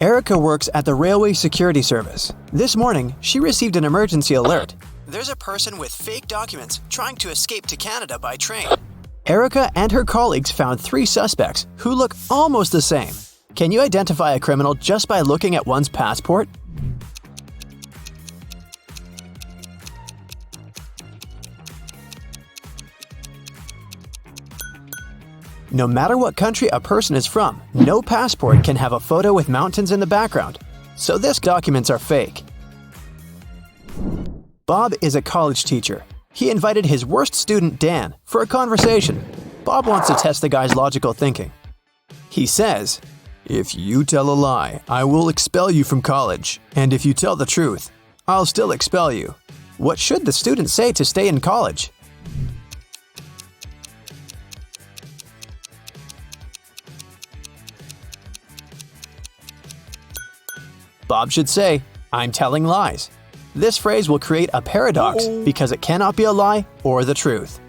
Erica works at the Railway Security Service. This morning, she received an emergency alert. There's a person with fake documents trying to escape to Canada by train. Erica and her colleagues found 3 suspects who look almost the same. Can you identify a criminal just by looking at one's passport? No matter what country a person is from, no passport can have a photo with mountains in the background, so these documents are fake. Bob is a college teacher. He invited his worst student, Dan, for a conversation. Bob wants to test the guy's logical thinking. He says, "If you tell a lie, I will expel you from college, and if you tell the truth, I'll still expel you." What should the student say to stay in college? Bob should say, "I'm telling lies." This phrase will create a paradox because it cannot be a lie or the truth.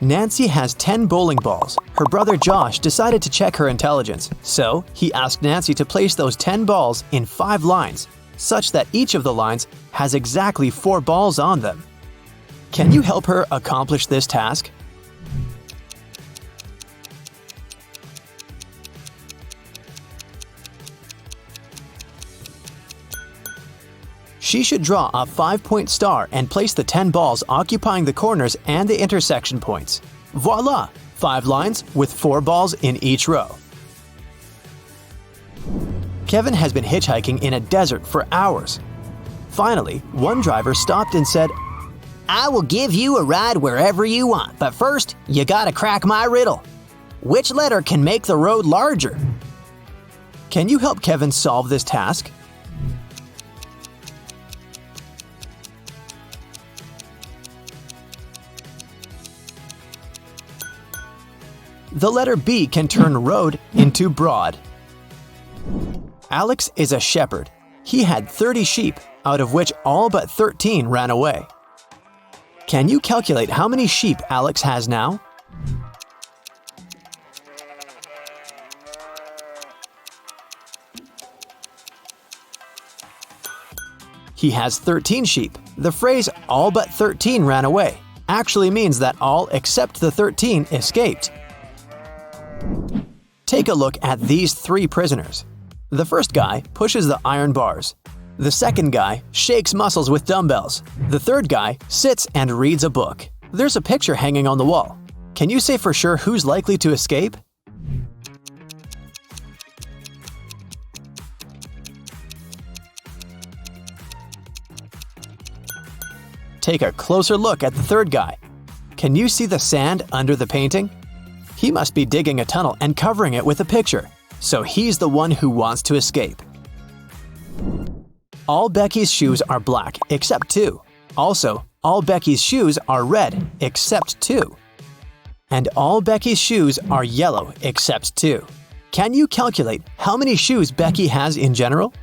Nancy has 10 bowling balls. Her brother Josh decided to check her intelligence, so he asked Nancy to place those 10 balls in 5 lines, such that each of the lines has exactly 4 balls on them. Can you help her accomplish this task? She should draw a 5-point star and place the 10 balls occupying the corners and the intersection points. Voila! 5 lines with 4 balls in each row. Kevin has been hitchhiking in a desert for hours. Finally, one driver stopped and said, "I will give you a ride wherever you want, but first, you gotta crack my riddle. Which letter can make the road larger?" Can you help Kevin solve this task? The letter B can turn road into broad. Alex is a shepherd. He had 30 sheep, out of which all but 13 ran away. Can you calculate how many sheep Alex has now? He has 13 sheep. The phrase "all but 13 ran away" actually means that all except the 13 escaped. Take a look at these 3 prisoners. The first guy pushes the iron bars. The second guy shakes muscles with dumbbells. The third guy sits and reads a book. There's a picture hanging on the wall. Can you say for sure who's likely to escape? Take a closer look at the third guy. Can you see the sand under the painting? He must be digging a tunnel and covering it with a picture, so he's the one who wants to escape. All Becky's shoes are black except 2. Also, all Becky's shoes are red except 2. And all Becky's shoes are yellow except 2. Can you calculate how many shoes Becky has in general?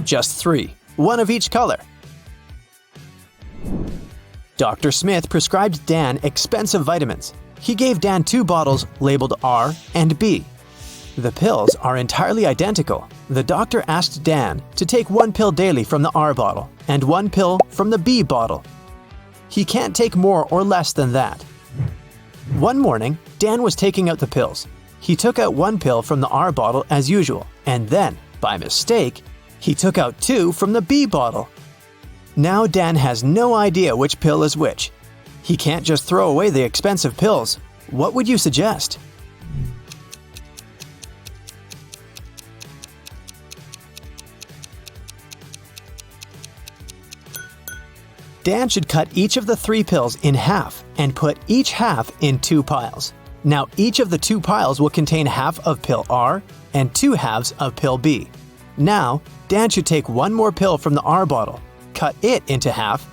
Just 3, one of each color. Dr. Smith prescribed Dan expensive vitamins. He gave Dan 2 bottles labeled R and B. The pills are entirely identical. The doctor asked Dan to take 1 pill daily from the R bottle and 1 pill from the B bottle. He can't take more or less than that. One morning, Dan was taking out the pills. He took out 1 pill from the R bottle as usual, and then, by mistake, he took out 2 from the B bottle. Now Dan has no idea which pill is which. He can't just throw away the expensive pills. What would you suggest? Dan should cut each of the 3 pills in half and put each half in 2 piles. Now each of the 2 piles will contain half of pill R and 2 halves of pill B. Now, Dan should take 1 more pill from the R bottle, cut it into half,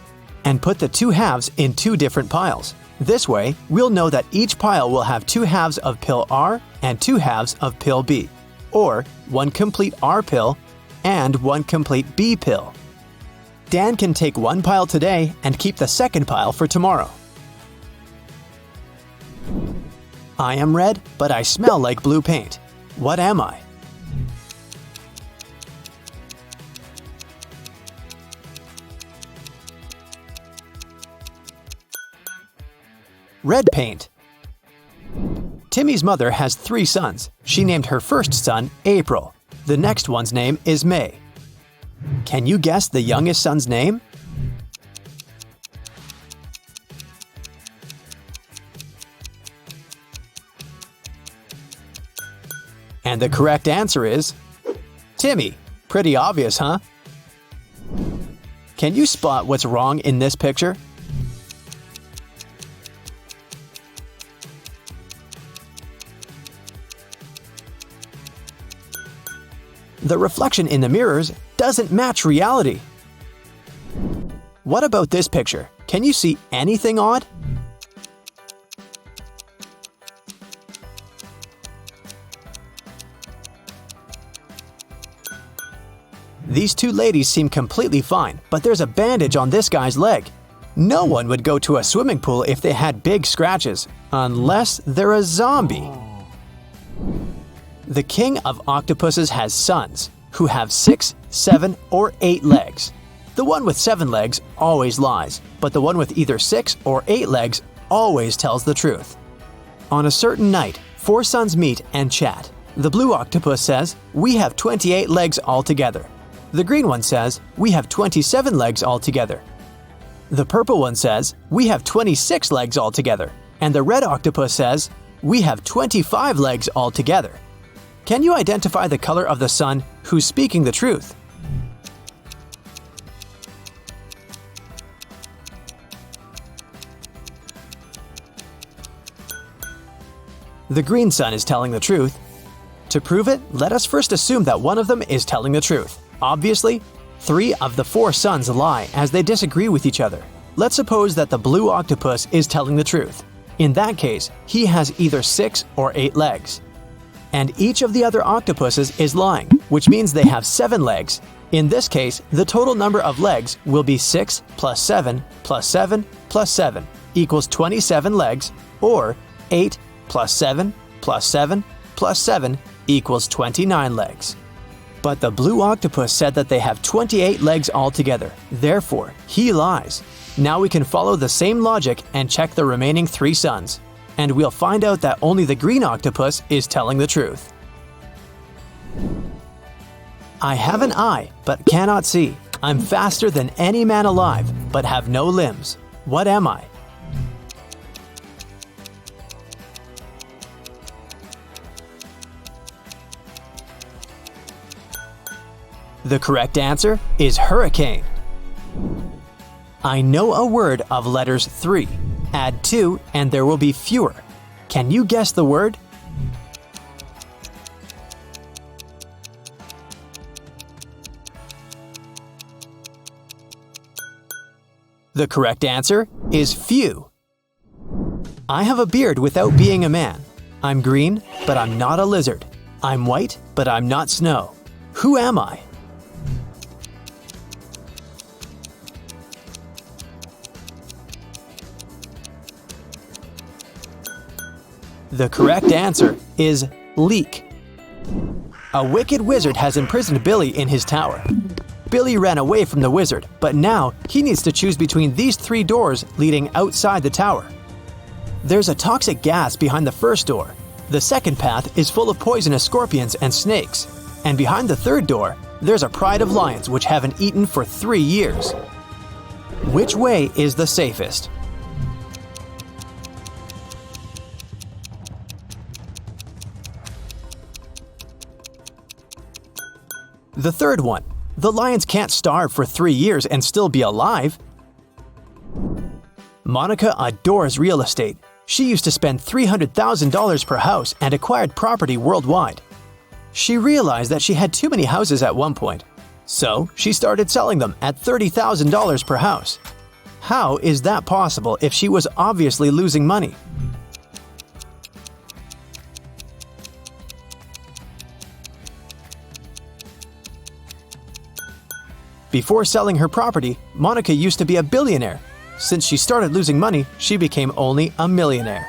and put the 2 halves in 2 different piles. This way, we'll know that each pile will have 2 halves of pill R and 2 halves of pill B, or 1 complete R pill and 1 complete B pill. Dan can take one pile today and keep the second pile for tomorrow. I am red, but I smell like blue paint. What am I? Red paint. Timmy's mother has 3 sons. She named her first son April. The next one's name is May. Can you guess the youngest son's name? And the correct answer is Timmy. Pretty obvious, huh? Can you spot what's wrong in this picture? The reflection in the mirrors doesn't match reality. What about this picture? Can you see anything odd? These 2 ladies seem completely fine, but there's a bandage on this guy's leg. No one would go to a swimming pool if they had big scratches, unless they're a zombie. The king of octopuses has sons who have 6, 7, or 8 legs. The one with 7 legs always lies, but the one with either 6 or 8 legs always tells the truth. On a certain night, 4 sons meet and chat. The blue octopus says, "We have 28 legs altogether." The green one says, "We have 27 legs altogether." The purple one says, "We have 26 legs altogether." And the red octopus says, "We have 25 legs altogether." Can you identify the color of the sun who's speaking the truth? The green sun is telling the truth. To prove it, let us first assume that one of them is telling the truth. Obviously, 3 of the 4 sons lie as they disagree with each other. Let's suppose that the blue octopus is telling the truth. In that case, he has either 6 or 8 legs. And each of the other octopuses is lying, which means they have 7 legs. In this case, the total number of legs will be 6 plus 7 plus 7 plus 7 equals 27 legs, or 8 plus 7 plus 7 plus 7 equals 29 legs. But the blue octopus said that they have 28 legs altogether. Therefore, he lies. Now we can follow the same logic and check the remaining 3 sons. And we'll find out that only the green octopus is telling the truth. I have an eye, but cannot see. I'm faster than any man alive, but have no limbs. What am I? The correct answer is hurricane. I know a word of letters 3. Add 2 and there will be fewer. Can you guess the word? The correct answer is few. I have a beard without being a man. I'm green, but I'm not a lizard. I'm white, but I'm not snow. Who am I? The correct answer is leek. A wicked wizard has imprisoned Billy in his tower. Billy ran away from the wizard, but now he needs to choose between these 3 doors leading outside the tower. There's a toxic gas behind the first door. The second path is full of poisonous scorpions and snakes. And behind the third door, there's a pride of lions which haven't eaten for 3 years. Which way is the safest? The third one. The lions can't starve for 3 years and still be alive. Monica adores real estate. She used to spend $300,000 per house and acquired property worldwide. She realized that she had too many houses at one point, so she started selling them at $30,000 per house. How is that possible if she was obviously losing money? Before selling her property, Monica used to be a billionaire. Since she started losing money, she became only a millionaire.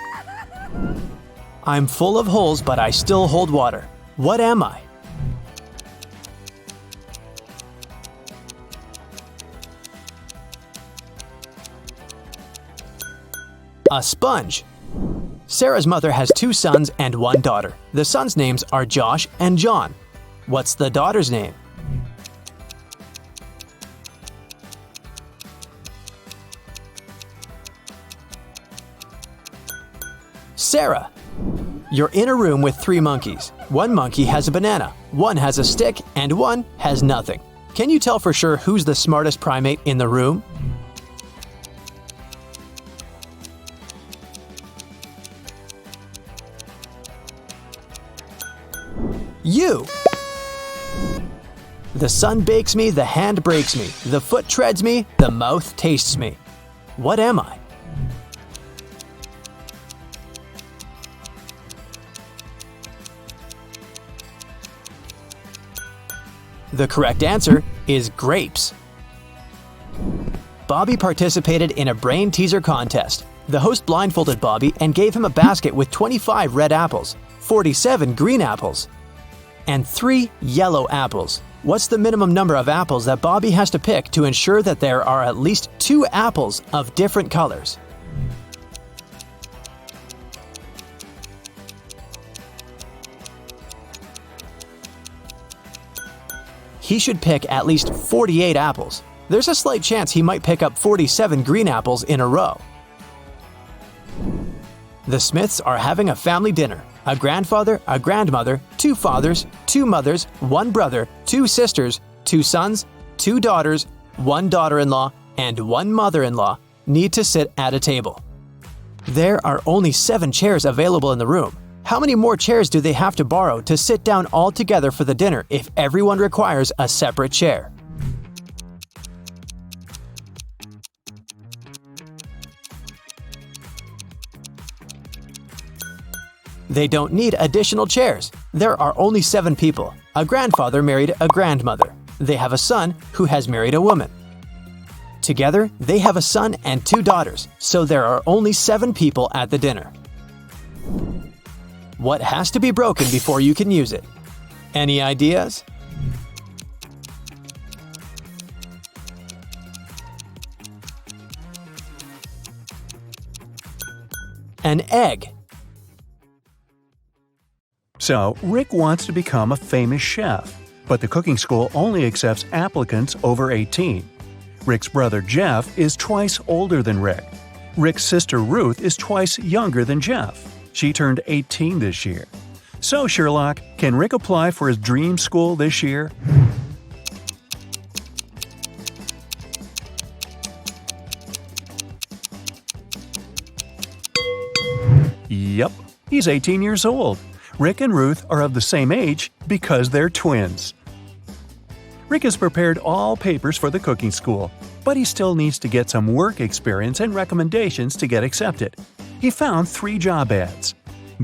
I'm full of holes, but I still hold water. What am I? A sponge. Sarah's mother has 2 sons and 1 daughter. The sons' names are Josh and John. What's the daughter's name? Sarah. You're in a room with 3 monkeys. 1 monkey has a banana, 1 has a stick, and 1 has nothing. Can you tell for sure who's the smartest primate in the room? You! The sun bakes me, the hand breaks me, the foot treads me, the mouth tastes me. What am I? The correct answer is grapes. Bobby participated in a brain teaser contest. The host blindfolded Bobby and gave him a basket with 25 red apples, 47 green apples, and 3 yellow apples. What's the minimum number of apples that Bobby has to pick to ensure that there are at least 2 apples of different colors? He should pick at least 48 apples. There's a slight chance he might pick up 47 green apples in a row. The Smiths are having a family dinner. A grandfather, a grandmother, 2 fathers, 2 mothers, 1 brother, 2 sisters, 2 sons, 2 daughters, 1 daughter-in-law, and 1 mother-in-law need to sit at a table. There are only 7 chairs available in the room. How many more chairs do they have to borrow to sit down all together for the dinner if everyone requires a separate chair? They don't need additional chairs. There are only 7 people. A grandfather married a grandmother. They have a son who has married a woman. Together, they have a son and 2 daughters, so there are only 7 people at the dinner. What has to be broken before you can use it? Any ideas? An egg. So, Rick wants to become a famous chef, but the cooking school only accepts applicants over 18. Rick's brother Jeff is twice older than Rick. Rick's sister Ruth is twice younger than Jeff. She turned 18 this year. So, Sherlock, can Rick apply for his dream school this year? Yep, he's 18 years old. Rick and Ruth are of the same age because they're twins. Rick has prepared all papers for the cooking school, but he still needs to get some work experience and recommendations to get accepted. He found 3 job ads.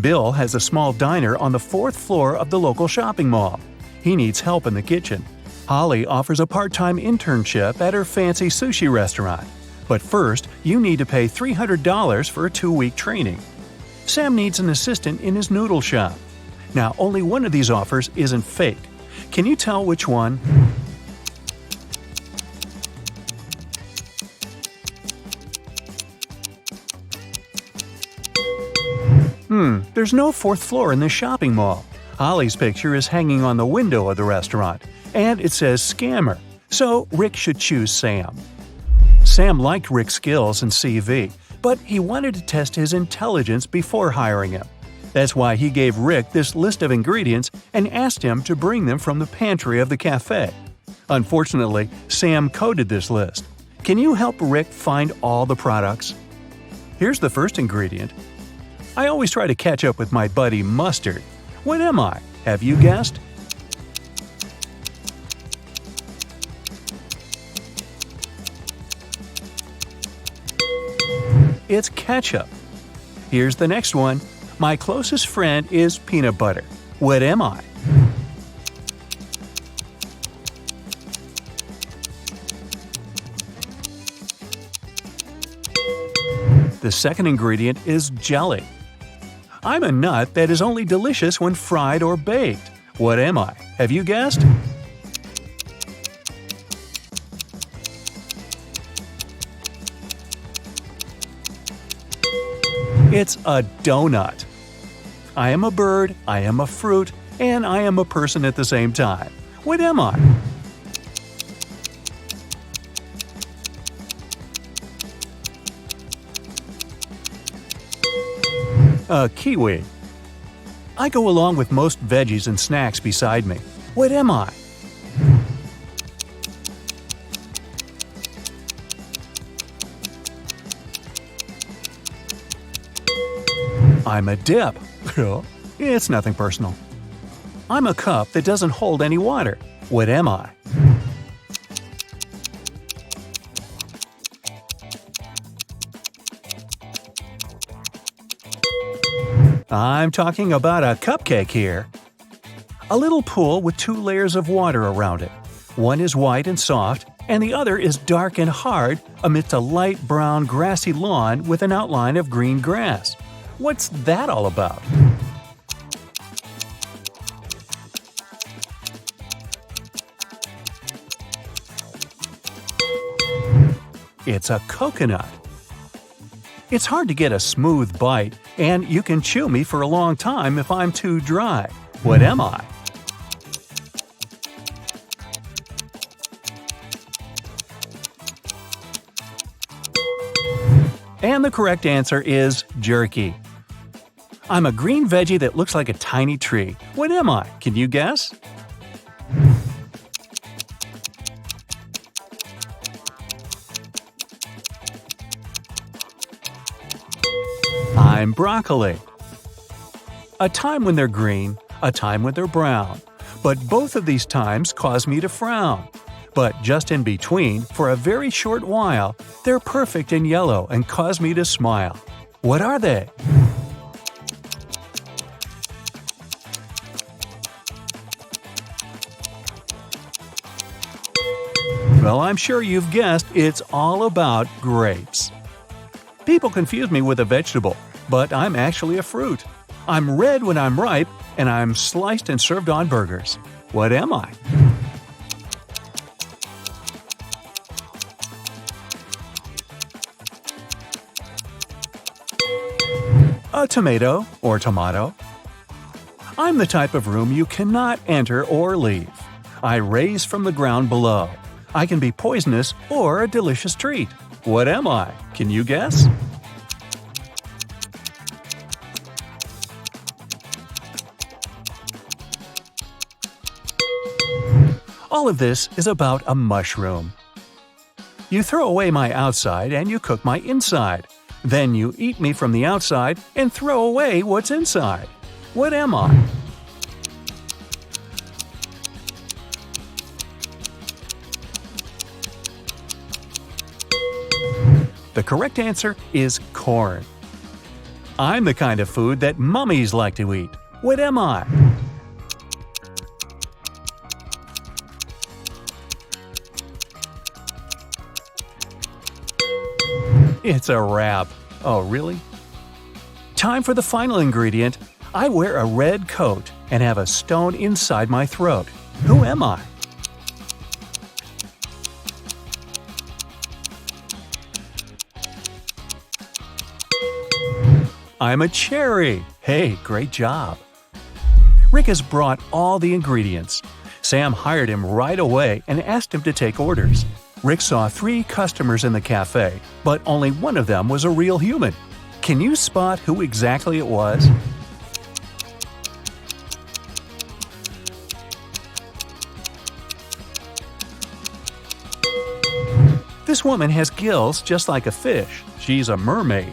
Bill has a small diner on the 4th floor of the local shopping mall. He needs help in the kitchen. Holly offers a part-time internship at her fancy sushi restaurant. But first, you need to pay $300 for a 2-week training. Sam needs an assistant in his noodle shop. Now, only one of these offers isn't fake. Can you tell which one? There's no 4th floor in this shopping mall. Holly's picture is hanging on the window of the restaurant, and it says scammer, so Rick should choose Sam. Sam liked Rick's skills and CV, but he wanted to test his intelligence before hiring him. That's why he gave Rick this list of ingredients and asked him to bring them from the pantry of the cafe. Unfortunately, Sam coded this list. Can you help Rick find all the products? Here's the first ingredient. I always try to catch up with my buddy Mustard. What am I? Have you guessed? It's ketchup. Here's the next one. My closest friend is peanut butter. What am I? The second ingredient is jelly. I'm a nut that is only delicious when fried or baked. What am I? Have you guessed? It's a donut. I am a bird, I am a fruit, and I am a person at the same time. What am I? A kiwi. I go along with most veggies and snacks beside me. What am I? I'm a dip. It's nothing personal. I'm a cup that doesn't hold any water. What am I? I'm talking about a cupcake here. A little pool with 2 layers of water around it. One is white and soft, and the other is dark and hard amidst a light brown grassy lawn with an outline of green grass. What's that all about? It's a coconut. It's hard to get a smooth bite, and you can chew me for a long time if I'm too dry. What am I? And the correct answer is jerky. I'm a green veggie that looks like a tiny tree. What am I? Can you guess? I'm broccoli. A time when they're green, a time when they're brown. But both of these times cause me to frown. But just in between, for a very short while, they're perfect and yellow and cause me to smile. What are they? Well, I'm sure you've guessed it's all about grapes. People confuse me with a vegetable, but I'm actually a fruit. I'm red when I'm ripe, and I'm sliced and served on burgers. What am I? A tomato or tomato. I'm the type of room you cannot enter or leave. I raise from the ground below. I can be poisonous or a delicious treat. What am I? Can you guess? All of this is about a mushroom. You throw away my outside and you cook my inside. Then you eat me from the outside and throw away what's inside. What am I? The correct answer is corn. I'm the kind of food that mummies like to eat. What am I? It's a wrap. Oh, really? Time for the final ingredient. I wear a red coat and have a stone inside my throat. Who am I? I'm a cherry. Hey, great job. Rick has brought all the ingredients. Sam hired him right away and asked him to take orders. Rick saw 3 customers in the cafe, but only one of them was a real human. Can you spot who exactly it was? This woman has gills just like a fish. She's a mermaid.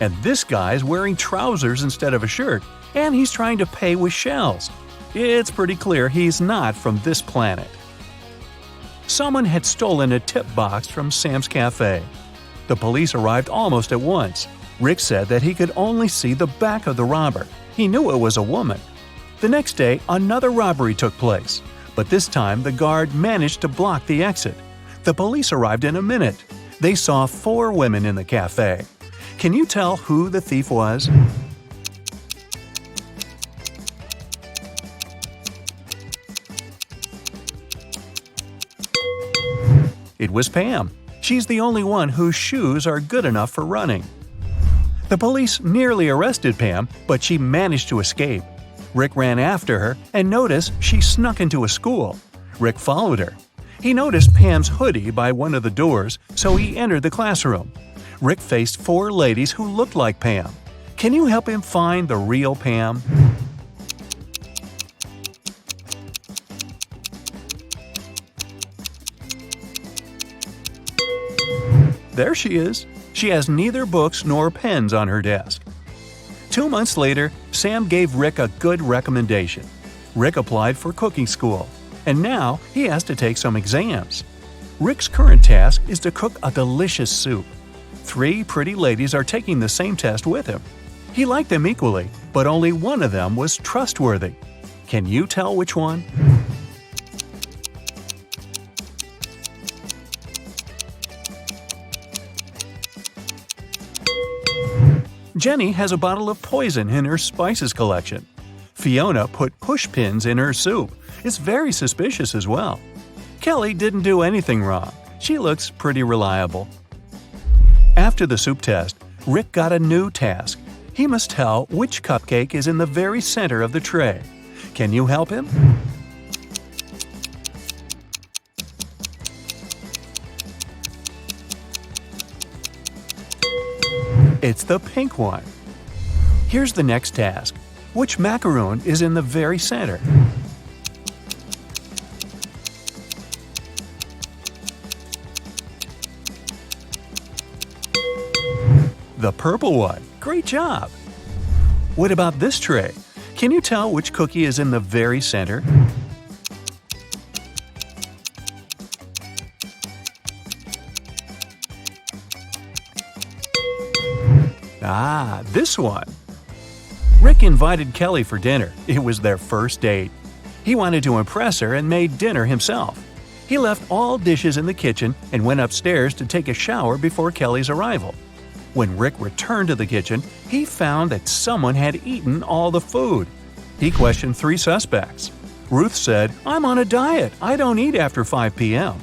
And this guy's wearing trousers instead of a shirt, and he's trying to pay with shells. It's pretty clear he's not from this planet. Someone had stolen a tip box from Sam's cafe. The police arrived almost at once. Rick said that he could only see the back of the robber. He knew it was a woman. The next day, another robbery took place, but this time the guard managed to block the exit. The police arrived in a minute. They saw 4 women in the cafe. Can you tell who the thief was? It was Pam. She's the only one whose shoes are good enough for running. The police nearly arrested Pam, but she managed to escape. Rick ran after her and noticed she snuck into a school. Rick followed her. He noticed Pam's hoodie by one of the doors, so he entered the classroom. Rick faced 4 ladies who looked like Pam. Can you help him find the real Pam? There she is. She has neither books nor pens on her desk. 2 months later, Sam gave Rick a good recommendation. Rick applied for cooking school, and now he has to take some exams. Rick's current task is to cook a delicious soup. 3 pretty ladies are taking the same test with him. He liked them equally, but only one of them was trustworthy. Can you tell which one? Jenny has a bottle of poison in her spices collection. Fiona put push pins in her soup. It's very suspicious as well. Kelly didn't do anything wrong. She looks pretty reliable. After the soup test, Rick got a new task. He must tell which cupcake is in the very center of the tray. Can you help him? It's the pink one. Here's the next task. Which macaroon is in the very center? The purple one. Great job! What about this tray? Can you tell which cookie is in the very center? Ah, this one! Rick invited Kelly for dinner. It was their first date. He wanted to impress her and made dinner himself. He left all dishes in the kitchen and went upstairs to take a shower before Kelly's arrival. When Rick returned to the kitchen, he found that someone had eaten all the food. He questioned 3 suspects. Ruth said, "I'm on a diet. I don't eat after 5 p.m."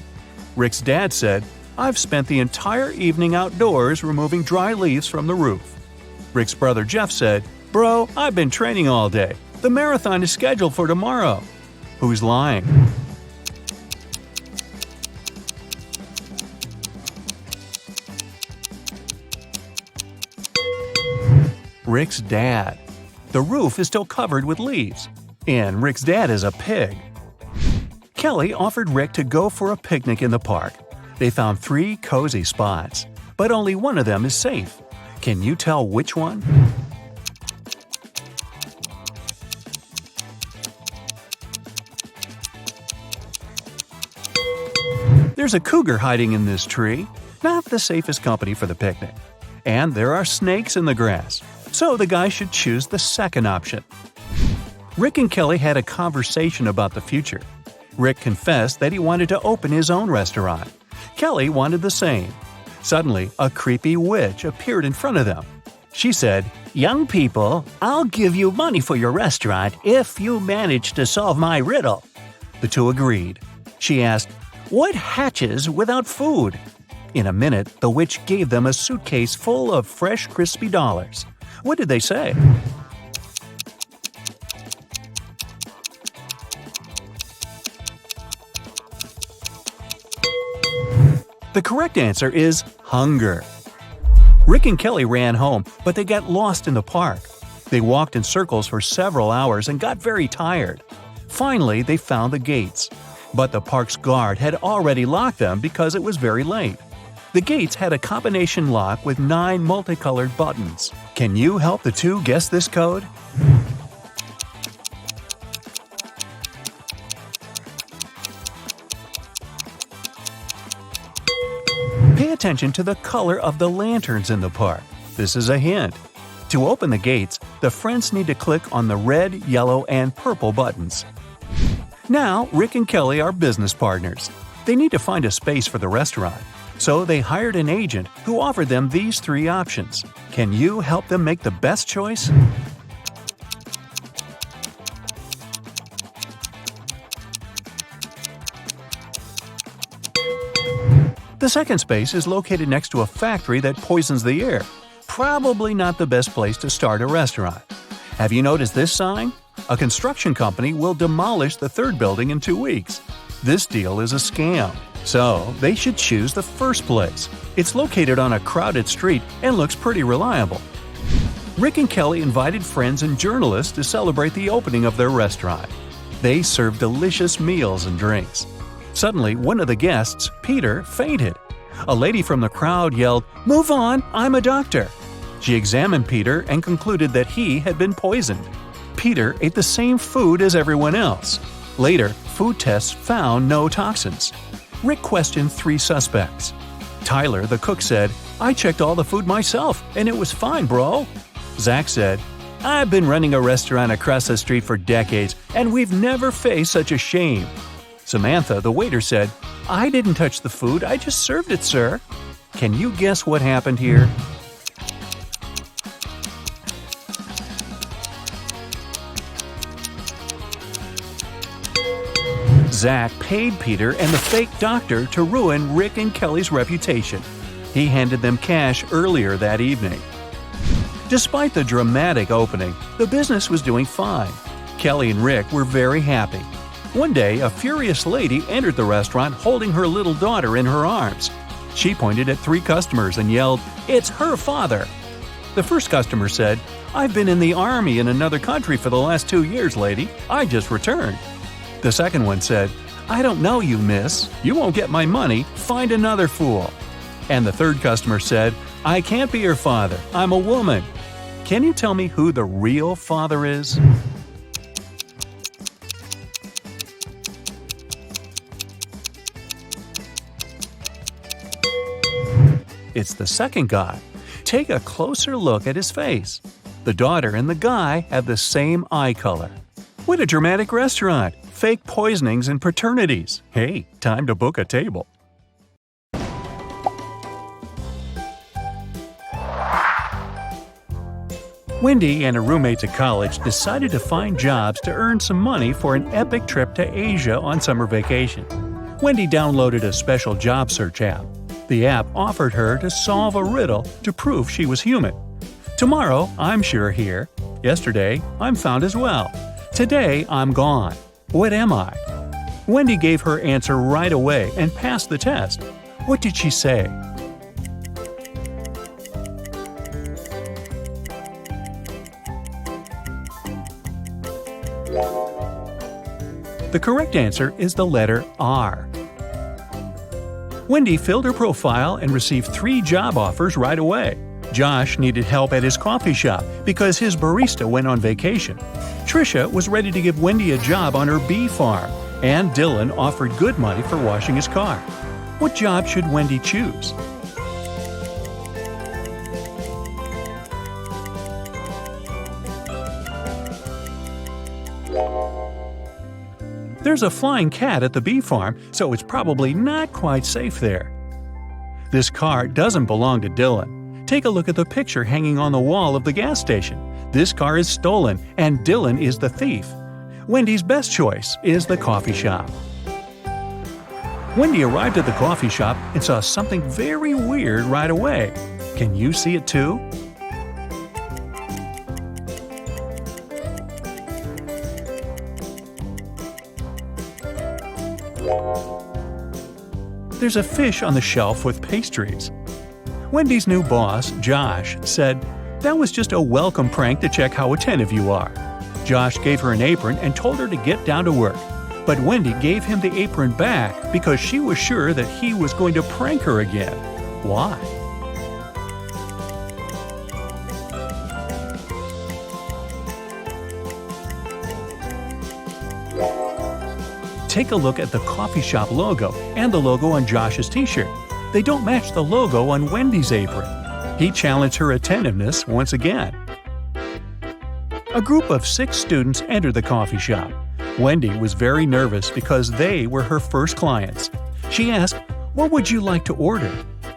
Rick's dad said, "I've spent the entire evening outdoors removing dry leaves from the roof." Rick's brother Jeff said, "Bro, I've been training all day. The marathon is scheduled for tomorrow." Who's lying? Rick's dad. The roof is still covered with leaves. And Rick's dad is a pig. Kelly offered Rick to go for a picnic in the park. They found 3 cozy spots, but only one of them is safe. Can you tell which one? There's a cougar hiding in this tree. Not the safest company for the picnic. And there are snakes in the grass. So the guy should choose the second option. Rick and Kelly had a conversation about the future. Rick confessed that he wanted to open his own restaurant. Kelly wanted the same. Suddenly, a creepy witch appeared in front of them. She said, "Young people, I'll give you money for your restaurant if you manage to solve my riddle." The 2 agreed. She asked, "What hatches without food?" In a minute, the witch gave them a suitcase full of fresh, crispy dollars. What did they say? The correct answer is hunger. Rick and Kelly ran home, but they got lost in the park. They walked in circles for several hours and got very tired. Finally, they found the gates. But the park's guard had already locked them because it was very late. The gates had a combination lock with 9 multicolored buttons. Can you help the 2 guess this code? Pay attention to the color of the lanterns in the park. This is a hint. To open the gates, the friends need to click on the red, yellow, and purple buttons. Now, Rick and Kelly are business partners. They need to find a space for the restaurant. So they hired an agent who offered them these 3 options. Can you help them make the best choice? The second space is located next to a factory that poisons the air. Probably not the best place to start a restaurant. Have you noticed this sign? A construction company will demolish the 3rd building in 2 weeks. This deal is a scam, so they should choose the first place. It's located on a crowded street and looks pretty reliable. Rick and Kelly invited friends and journalists to celebrate the opening of their restaurant. They served delicious meals and drinks. Suddenly, one of the guests, Peter, fainted. A lady from the crowd yelled, "Move on, I'm a doctor." She examined Peter and concluded that he had been poisoned. Peter ate the same food as everyone else. Later, food tests found no toxins. Rick questioned 3 suspects. Tyler, the cook, said, "I checked all the food myself, and it was fine, bro." Zach said, "I've been running a restaurant across the street for decades, and we've never faced such a shame." Samantha, the waiter, said, "I didn't touch the food, I just served it, sir." Can you guess what happened here? Zach paid Peter and the fake doctor to ruin Rick and Kelly's reputation. He handed them cash earlier that evening. Despite the dramatic opening, the business was doing fine. Kelly and Rick were very happy. One day, a furious lady entered the restaurant holding her little daughter in her arms. She pointed at 3 customers and yelled, "It's her father!" The first customer said, "I've been in the army in another country for the last 2 years, lady. I just returned." The second one said, "I don't know you, miss. You won't get my money. Find another fool." And the third customer said, "I can't be your father. I'm a woman." Can you tell me who the real father is? It's the second guy. Take a closer look at his face. The daughter and the guy have the same eye color. What a dramatic restaurant! Fake poisonings and fraternities. Hey, time to book a table. Wendy and her roommates at college decided to find jobs to earn some money for an epic trip to Asia on summer vacation. Wendy downloaded a special job search app. The app offered her to solve a riddle to prove she was human. Tomorrow, I'm sure here. Yesterday, I'm found as well. Today, I'm gone. What am I? Wendy gave her answer right away and passed the test. What did she say? The correct answer is the letter R. Wendy filled her profile and received 3 job offers right away. Josh needed help at his coffee shop because his barista went on vacation. Tricia was ready to give Wendy a job on her bee farm, and Dylan offered good money for washing his car. What job should Wendy choose? There's a flying cat at the bee farm, so it's probably not quite safe there. This car doesn't belong to Dylan. Take a look at the picture hanging on the wall of the gas station. This car is stolen, and Dylan is the thief. Wendy's best choice is the coffee shop. Wendy arrived at the coffee shop and saw something very weird right away. Can you see it too? There's a fish on the shelf with pastries. Wendy's new boss, Josh, said, "That was just a welcome prank to check how attentive you are." Josh gave her an apron and told her to get down to work. But Wendy gave him the apron back because she was sure that he was going to prank her again. Why? Take a look at the coffee shop logo and the logo on Josh's t-shirt. They don't match the logo on Wendy's apron. He challenged her attentiveness once again. A group of 6 students entered the coffee shop. Wendy was very nervous because they were her first clients. She asked, What would you like to order?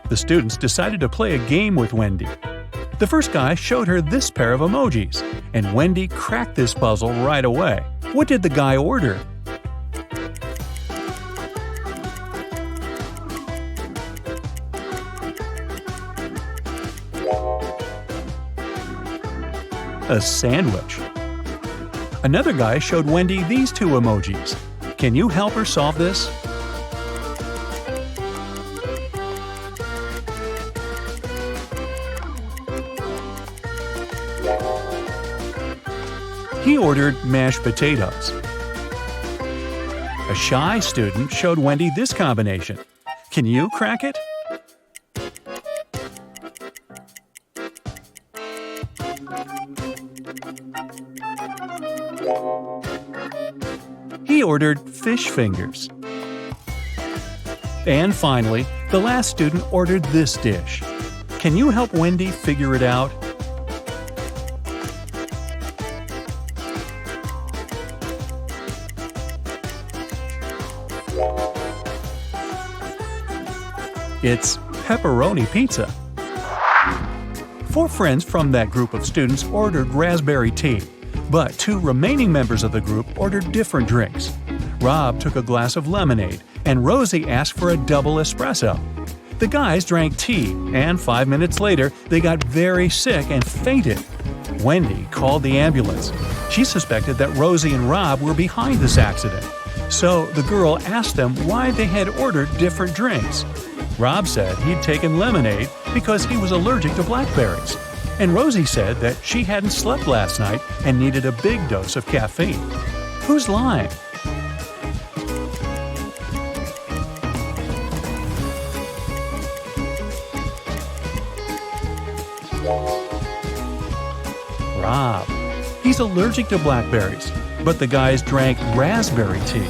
The students decided to play a game with Wendy. The first guy showed her this pair of emojis, and Wendy cracked this puzzle right away. What did the guy order? A sandwich. Another guy showed Wendy these two emojis. Can you help her solve this? He ordered mashed potatoes. A shy student showed Wendy this combination. Can you crack it? He ordered fish fingers. And finally, the last student ordered this dish. Can you help Wendy figure it out? It's pepperoni pizza. 4 friends from that group of students ordered raspberry tea, but 2 remaining members of the group ordered different drinks. Rob took a glass of lemonade, and Rosie asked for a double espresso. The guys drank tea, and 5 minutes later, they got very sick and fainted. Wendy called the ambulance. She suspected that Rosie and Rob were behind this accident. So the girl asked them why they had ordered different drinks. Rob said he'd taken lemonade because he was allergic to blackberries. And Rosie said that she hadn't slept last night and needed a big dose of caffeine. Who's lying? Rob. He's allergic to blackberries, but the guys drank raspberry tea.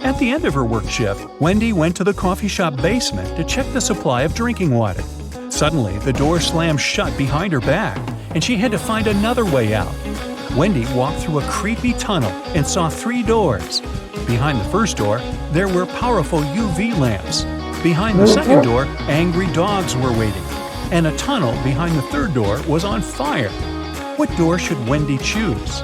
At the end of her work shift, Wendy went to the coffee shop basement to check the supply of drinking water. Suddenly, the door slammed shut behind her back, and she had to find another way out. Wendy walked through a creepy tunnel and saw 3 doors. Behind the first door, there were powerful UV lamps. Behind the second door, angry dogs were waiting. And a tunnel behind the third door was on fire. What door should Wendy choose?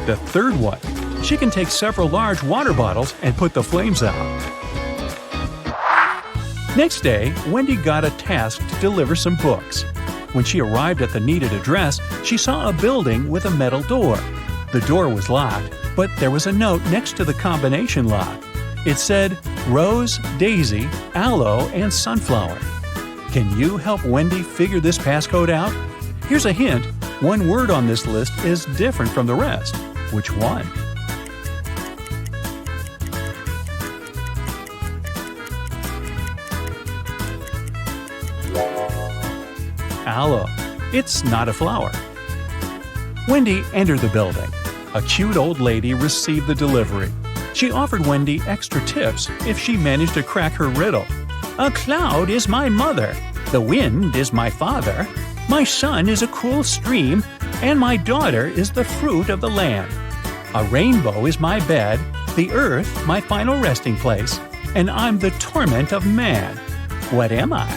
The third one. She can take several large water bottles and put the flames out. Next day, Wendy got a task to deliver some books. When she arrived at the needed address, she saw a building with a metal door. The door was locked, but there was a note next to the combination lock. It said, Rose, Daisy, Aloe, and Sunflower. Can you help Wendy figure this passcode out? Here's a hint. One word on this list is different from the rest. Which one? Aloe. It's not a flower. Wendy entered the building. A cute old lady received the delivery. She offered Wendy extra tips if she managed to crack her riddle. A cloud is my mother. The wind is my father. My son is a cool stream, and my daughter is the fruit of the land. A rainbow is my bed, the earth my final resting place, and I'm the torment of man. What am I?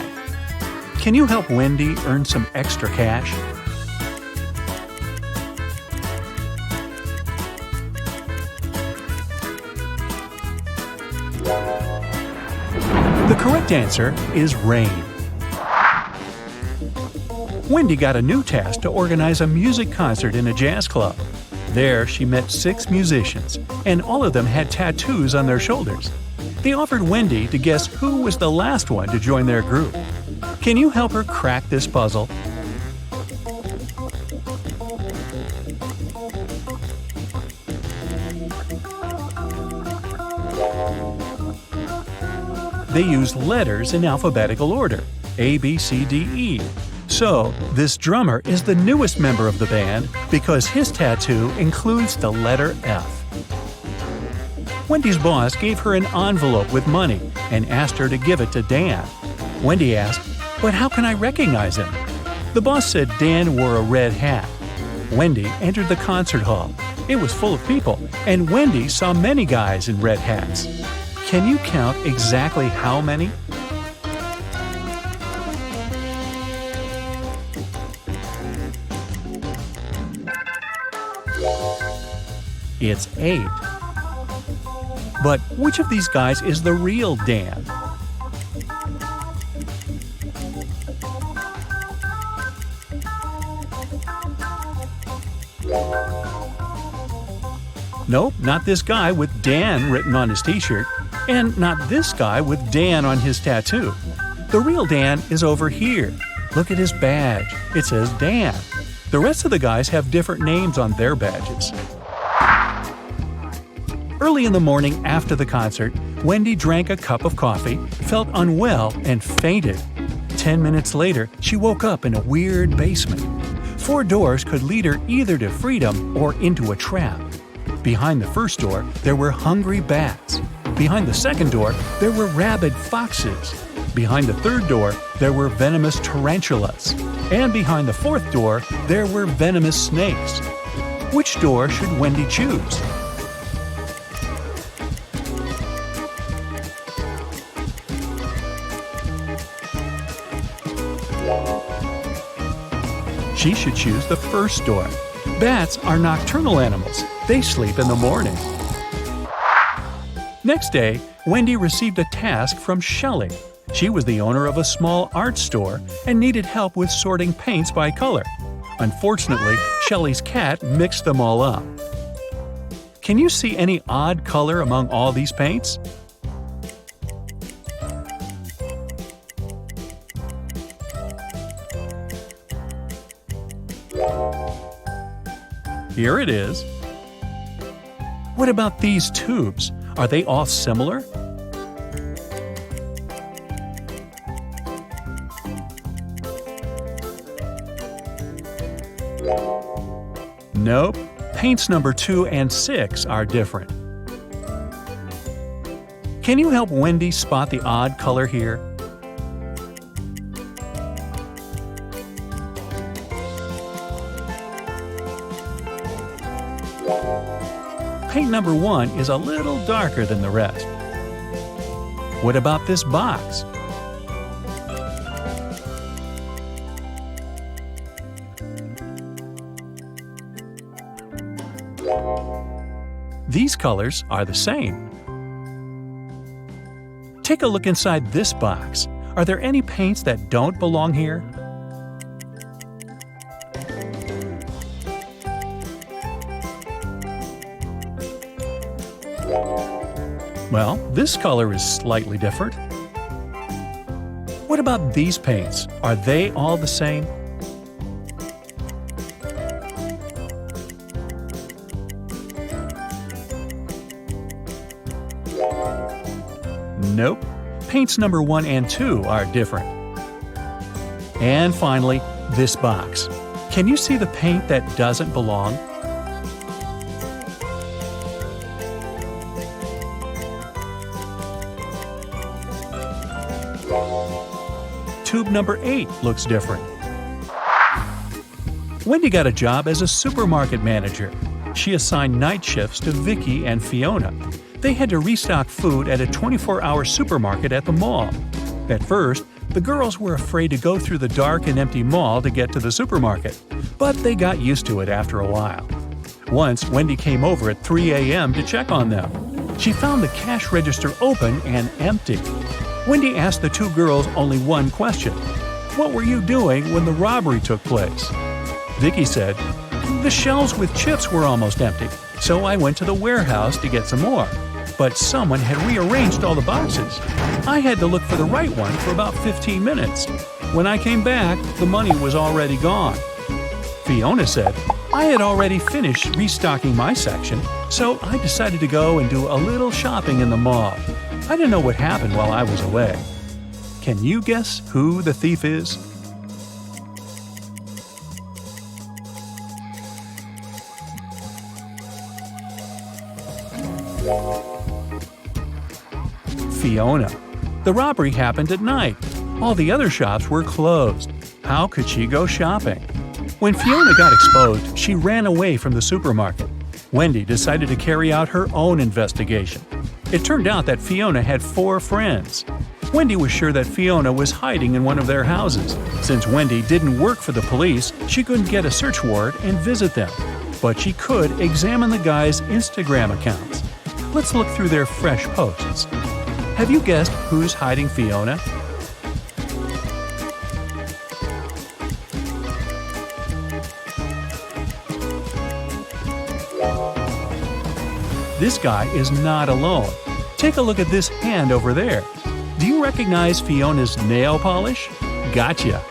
Can you help Wendy earn some extra cash? The correct answer is rain. Wendy got a new task to organize a music concert in a jazz club. There, she met 6 musicians, and all of them had tattoos on their shoulders. They offered Wendy to guess who was the last one to join their group. Can you help her crack this puzzle? They used letters in alphabetical order, A, B, C, D, E. So, this drummer is the newest member of the band because his tattoo includes the letter F. Wendy's boss gave her an envelope with money and asked her to give it to Dan. Wendy asked, "But how can I recognize him?" The boss said Dan wore a red hat. Wendy entered the concert hall. It was full of people, and Wendy saw many guys in red hats. Can you count exactly how many? It's 8. But which of these guys is the real Dan? Nope, not this guy with Dan written on his t-shirt, and not this guy with Dan on his tattoo. The real Dan is over here. Look at his badge. It says Dan. The rest of the guys have different names on their badges. Early in the morning after the concert, Wendy drank a cup of coffee, felt unwell, and fainted. 10 minutes later, she woke up in a weird basement. 4 doors could lead her either to freedom or into a trap. Behind the first door, there were hungry bats. Behind the second door, there were rabid foxes. Behind the third door, there were venomous tarantulas. And behind the fourth door, there were venomous snakes. Which door should Wendy choose? She should choose the first door. Bats are nocturnal animals. They sleep in the morning. Next day, Wendy received a task from Shelley. She was the owner of a small art store and needed help with sorting paints by color. Unfortunately, Shelley's cat mixed them all up. Can you see any odd color among all these paints? Here it is. What about these tubes? Are they all similar? Nope. Paints number 2 and 6 are different. Can you help Wendy spot the odd color here? Paint number 1 is a little darker than the rest. What about this box? These colors are the same. Take a look inside this box. Are there any paints that don't belong here? Well, this color is slightly different. What about these paints? Are they all the same? Nope. Paints number 1 and 2 are different. And finally, this box. Can you see the paint that doesn't belong? Tube number 8 looks different. Wendy got a job as a supermarket manager. She assigned night shifts to Vicky and Fiona. They had to restock food at a 24-hour supermarket at the mall. At first, the girls were afraid to go through the dark and empty mall to get to the supermarket, but they got used to it after a while. Once, Wendy came over at 3 a.m. to check on them. She found the cash register open and empty. Wendy asked the 2 girls only one question. What were you doing when the robbery took place? Vicky said, the shelves with chips were almost empty, so I went to the warehouse to get some more. But someone had rearranged all the boxes. I had to look for the right one for about 15 minutes. When I came back, the money was already gone. Fiona said, I had already finished restocking my section, so I decided to go and do a little shopping in the mall. I didn't know what happened while I was away. Can you guess who the thief is? Fiona. The robbery happened at night. All the other shops were closed. How could she go shopping? When Fiona got exposed, she ran away from the supermarket. Wendy decided to carry out her own investigation. It turned out that Fiona had 4 friends. Wendy was sure that Fiona was hiding in one of their houses. Since Wendy didn't work for the police, she couldn't get a search warrant and visit them. But she could examine the guys' Instagram accounts. Let's look through their fresh posts. Have you guessed who's hiding Fiona? This guy is not alone. Take a look at this hand over there. Do you recognize Fiona's nail polish? Gotcha!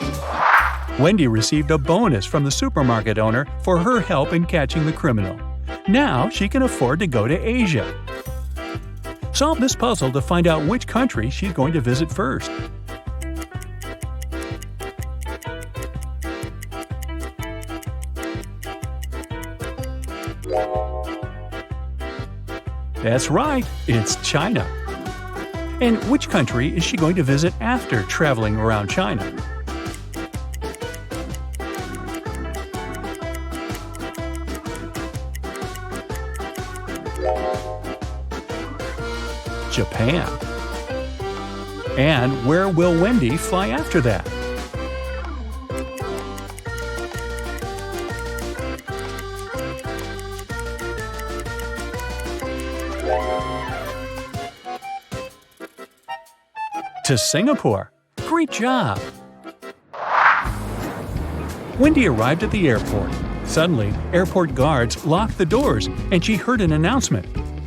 Wendy received a bonus from the supermarket owner for her help in catching the criminal. Now she can afford to go to Asia. Solve this puzzle to find out which country she's going to visit first. That's right, it's China. And which country is she going to visit after traveling around China? Japan. And where will Wendy fly after that? To Singapore. Great job! Wendy arrived at the airport. Suddenly, airport guards locked the doors and she heard an announcement.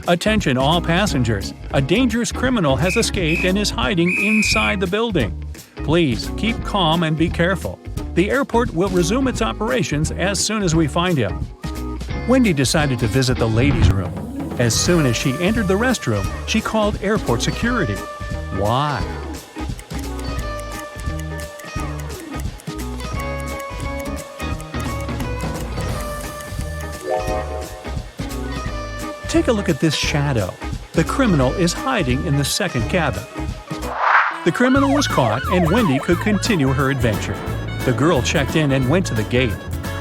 Attention all passengers! A dangerous criminal has escaped and is hiding inside the building. Please keep calm and be careful. The airport will resume its operations as soon as we find him. Wendy decided to visit the ladies' room. As soon as she entered the restroom, she called airport security. Why? Take a look at this shadow. The criminal is hiding in the second cabin. The criminal was caught and Wendy could continue her adventure. The girl checked in and went to the gate.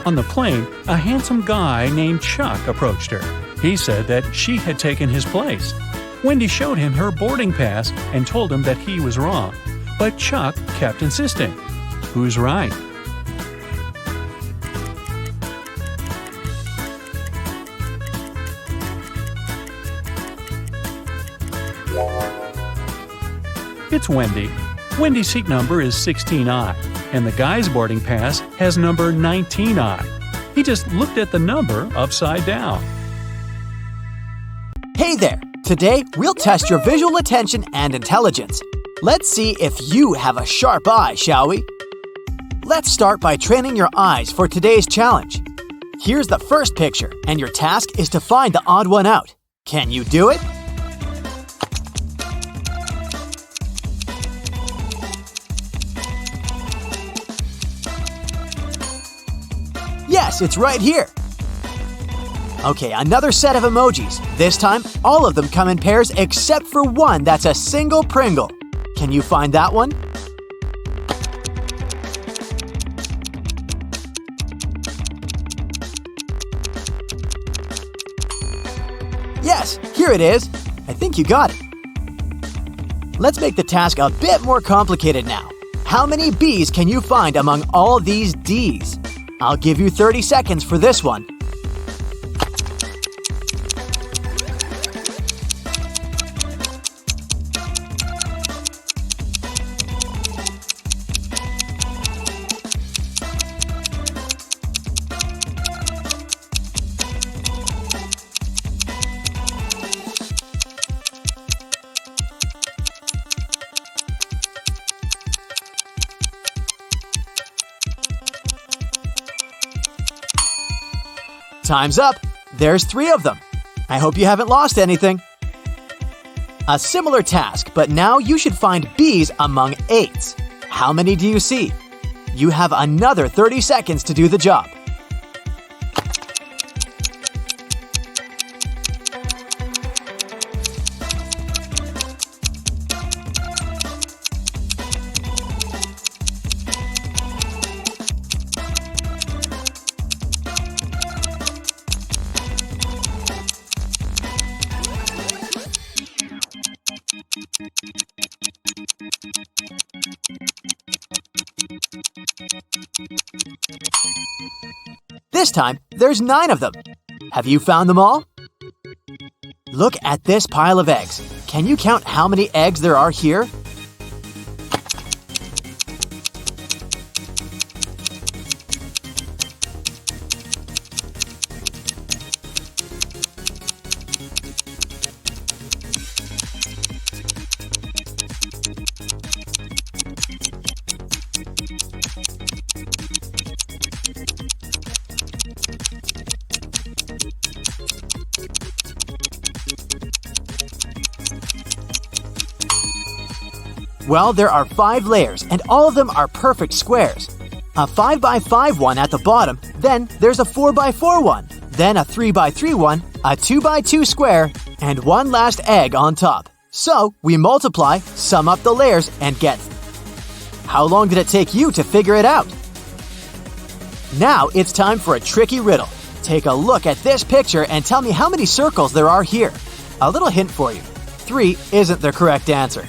On the plane, a handsome guy named Chuck approached her. He said that she had taken his place. Wendy showed him her boarding pass and told him that he was wrong. But Chuck kept insisting. Who's right? It's Wendy. Wendy's seat number is 16I, and the guy's boarding pass has number 19I. He just looked at the number upside down. Hey there! Today, we'll test your visual attention and intelligence. Let's see if you have a sharp eye, shall we? Let's start by training your eyes for today's challenge. Here's the first picture, and your task is to find the odd one out. Can you do it? Yes, it's right here. Okay, another set of emojis. This time, all of them come in pairs except for one that's a single Pringle. Can you find that one? Yes, here it is. I think you got it. Let's make the task a bit more complicated now. How many B's can you find among all these D's? I'll give you 30 seconds for this one. Time's up. There's 3 of them. I hope you haven't lost anything. A similar task, but now you should find B's among 8s. How many do you see? You have another 30 seconds to do the job. This time, there's 9 of them. Have you found them all? Look at this pile of eggs. Can you count how many eggs there are here? Well, there are 5 layers, and all of them are perfect squares. A 5x5 one at the bottom, then there's a 4x4 one, then a 3x3 one, a 2x2 square, and one last egg on top. So, we multiply, sum up the layers, and get. How long did it take you to figure it out? Now it's time for a tricky riddle. Take a look at this picture and tell me how many circles there are here. A little hint for you. 3 isn't the correct answer.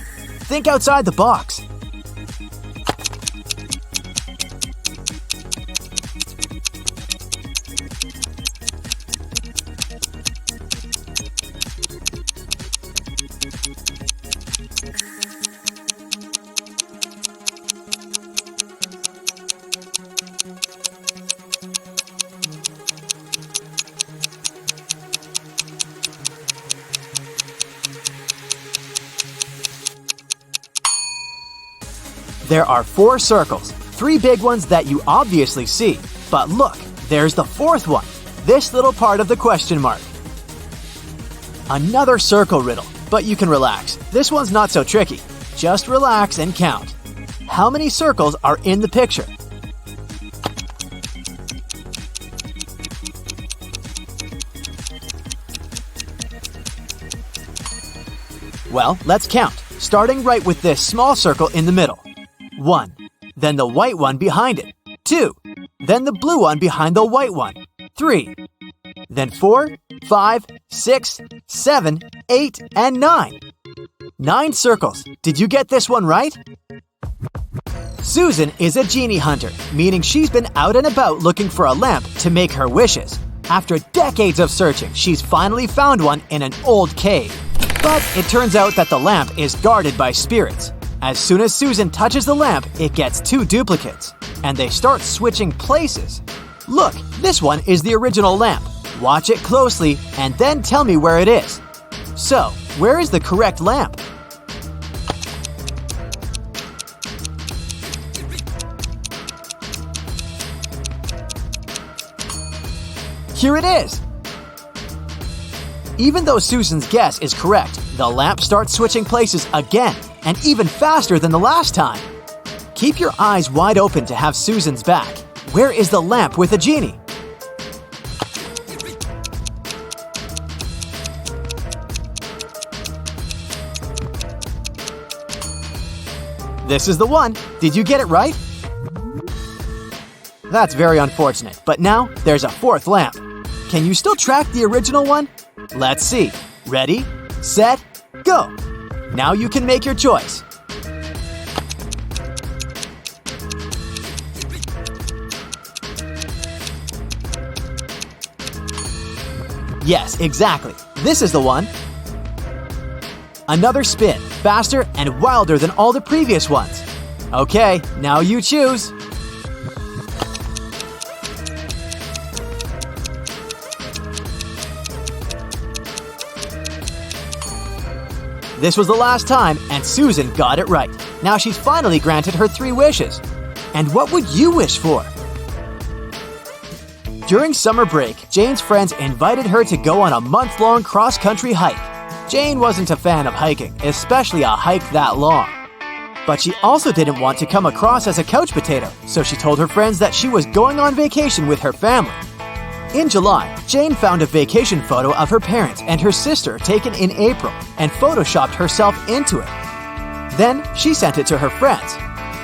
Think outside the box. There are 4 circles, 3 big ones that you obviously see. But look, there's the 4th one, this little part of the question mark. Another circle riddle, but you can relax. This one's not so tricky. Just relax and count. How many circles are in the picture? Well, let's count, starting right with this small circle in the middle. 1. Then the white one behind it. 2. Then the blue one behind the white one. 3. Then 4, 5, 6, 7, 8, and 9. 9 circles. Did you get this one right? Susan is a genie hunter, meaning she's been out and about looking for a lamp to make her wishes. After decades of searching, she's finally found one in an old cave. But it turns out that the lamp is guarded by spirits. As soon as Susan touches the lamp, it gets 2 duplicates, and they start switching places. Look, this one is the original lamp. Watch it closely, and then tell me where it is. So, where is the correct lamp? Here it is! Even though Susan's guess is correct, the lamp starts switching places again, and even faster than the last time. Keep your eyes wide open to have Susan's back. Where is the lamp with the genie? This is the one. Did you get it right? That's very unfortunate, but now there's a 4th lamp. Can you still track the original one? Let's see. Ready, set, go! Now you can make your choice. Yes, exactly. This is the one. Another spin, faster and wilder than all the previous ones. Okay, now you choose. This was the last time, and Susan got it right. Now she's finally granted her 3 wishes. And what would you wish for? During summer break, Jane's friends invited her to go on a month-long cross-country hike. Jane wasn't a fan of hiking, especially a hike that long. But she also didn't want to come across as a couch potato, so she told her friends that she was going on vacation with her family. In July, Jane found a vacation photo of her parents and her sister taken in April and photoshopped herself into it. Then she sent it to her friends.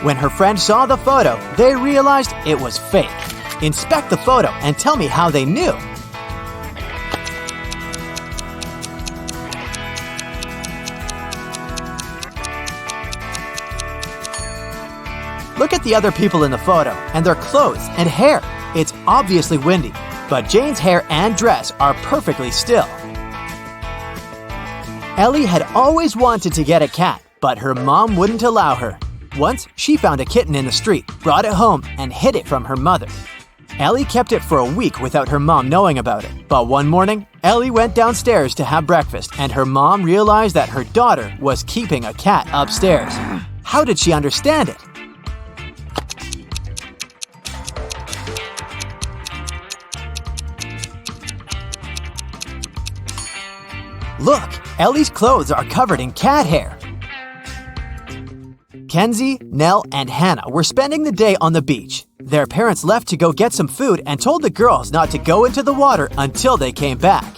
When her friends saw the photo, they realized it was fake. Inspect the photo and tell me how they knew. Look at the other people in the photo and their clothes and hair. It's obviously windy, but Jane's hair and dress are perfectly still. Ellie had always wanted to get a cat, but her mom wouldn't allow her. Once, she found a kitten in the street, brought it home, and hid it from her mother. Ellie kept it for a week without her mom knowing about it. But one morning, Ellie went downstairs to have breakfast, and her mom realized that her daughter was keeping a cat upstairs. How did she understand it? Look, Ellie's clothes are covered in cat hair. Kenzie, Nell, and Hannah were spending the day on the beach. Their parents left to go get some food and told the girls not to go into the water until they came back.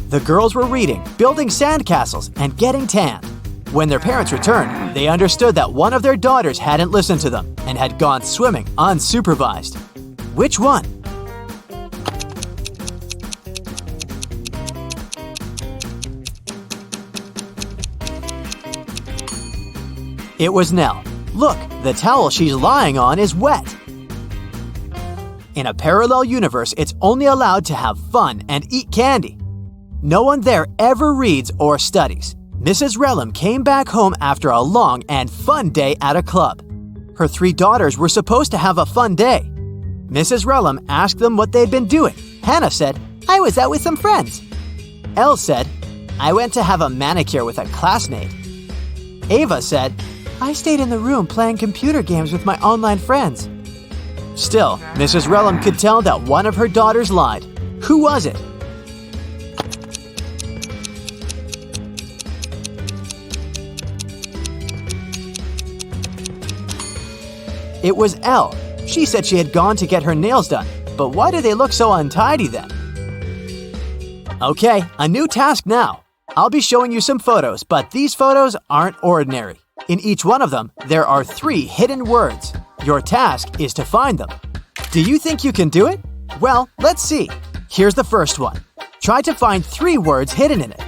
The girls were reading, building sandcastles, and getting tanned. When their parents returned, they understood that one of their daughters hadn't listened to them and had gone swimming unsupervised. Which one? It was Nell. Look, the towel she's lying on is wet. In a parallel universe, it's only allowed to have fun and eat candy. No one there ever reads or studies. Mrs. Relham came back home after a long and fun day at a club. Her 3 daughters were supposed to have a fun day. Mrs. Relham asked them what they'd been doing. Hannah said, "I was out with some friends." Elle said, "I went to have a manicure with a classmate." Ava said, "I stayed in the room playing computer games with my online friends." Still, Mrs. Relham could tell that one of her daughters lied. Who was it? It was Elle. She said she had gone to get her nails done, but why do they look so untidy then? Okay, a new task now. I'll be showing you some photos, but these photos aren't ordinary. In each one of them, there are 3 hidden words. Your task is to find them. Do you think you can do it? Well, let's see. Here's the first one. Try to find 3 words hidden in it.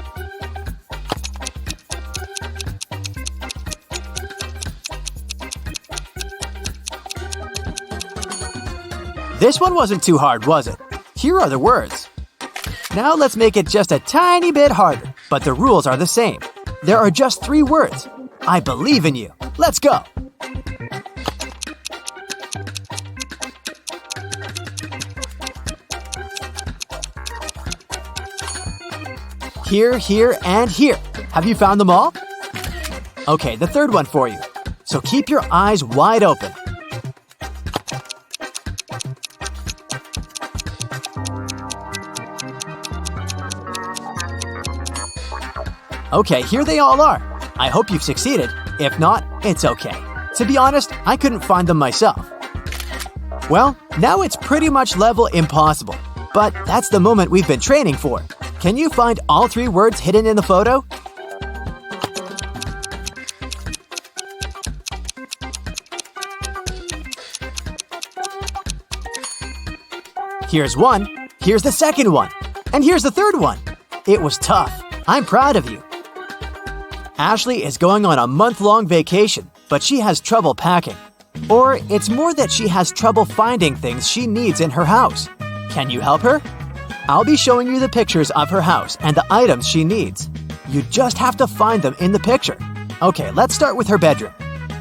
This one wasn't too hard, was it? Here are the words. Now let's make it just a tiny bit harder, but the rules are the same. There are just 3 words. I believe in you. Let's go. Here, here, and here. Have you found them all? Okay, the third one for you. So keep your eyes wide open. Okay, here they all are. I hope you've succeeded. If not, it's okay. To be honest, I couldn't find them myself. Well, now it's pretty much level impossible. But that's the moment we've been training for. Can you find all 3 words hidden in the photo? Here's one. Here's the second one. And here's the third one. It was tough. I'm proud of you. Ashley is going on a month-long vacation, but she has trouble packing. Or it's more that she has trouble finding things she needs in her house. Can you help her? I'll be showing you the pictures of her house and the items she needs. You just have to find them in the picture. Okay, let's start with her bedroom.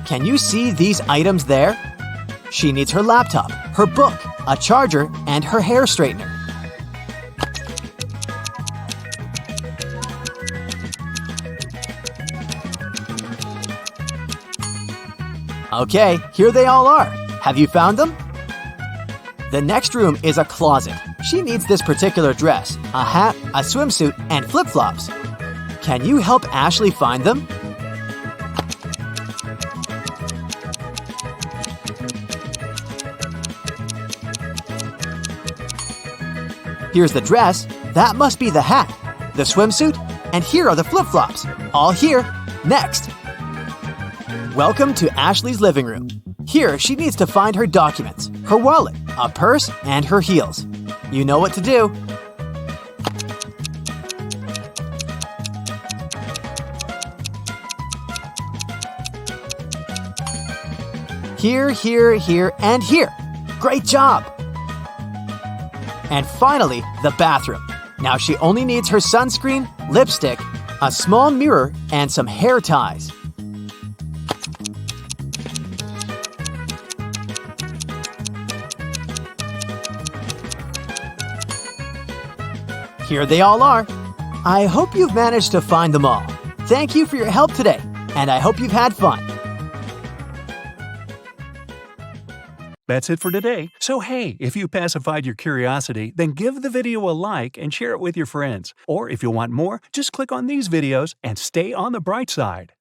Can you see these items there? She needs her laptop, her book, a charger, and her hair straightener. Okay, here they all are. Have you found them? The next room is a closet. She needs this particular dress, a hat, a swimsuit, and flip-flops. Can you help Ashley find them? Here's the dress. That must be the hat. The swimsuit. And here are the flip-flops. All here. Next. Welcome to Ashley's living room. Here, she needs to find her documents, her wallet, a purse, and her heels. You know what to do. Here, here, here, and here. Great job! And finally, the bathroom. Now she only needs her sunscreen, lipstick, a small mirror, and some hair ties. Here they all are. I hope you've managed to find them all. Thank you for your help today, and I hope you've had fun. That's it for today. So hey, if you pacified your curiosity, then give the video a like and share it with your friends. Or if you want more, just click on these videos and stay on the bright side.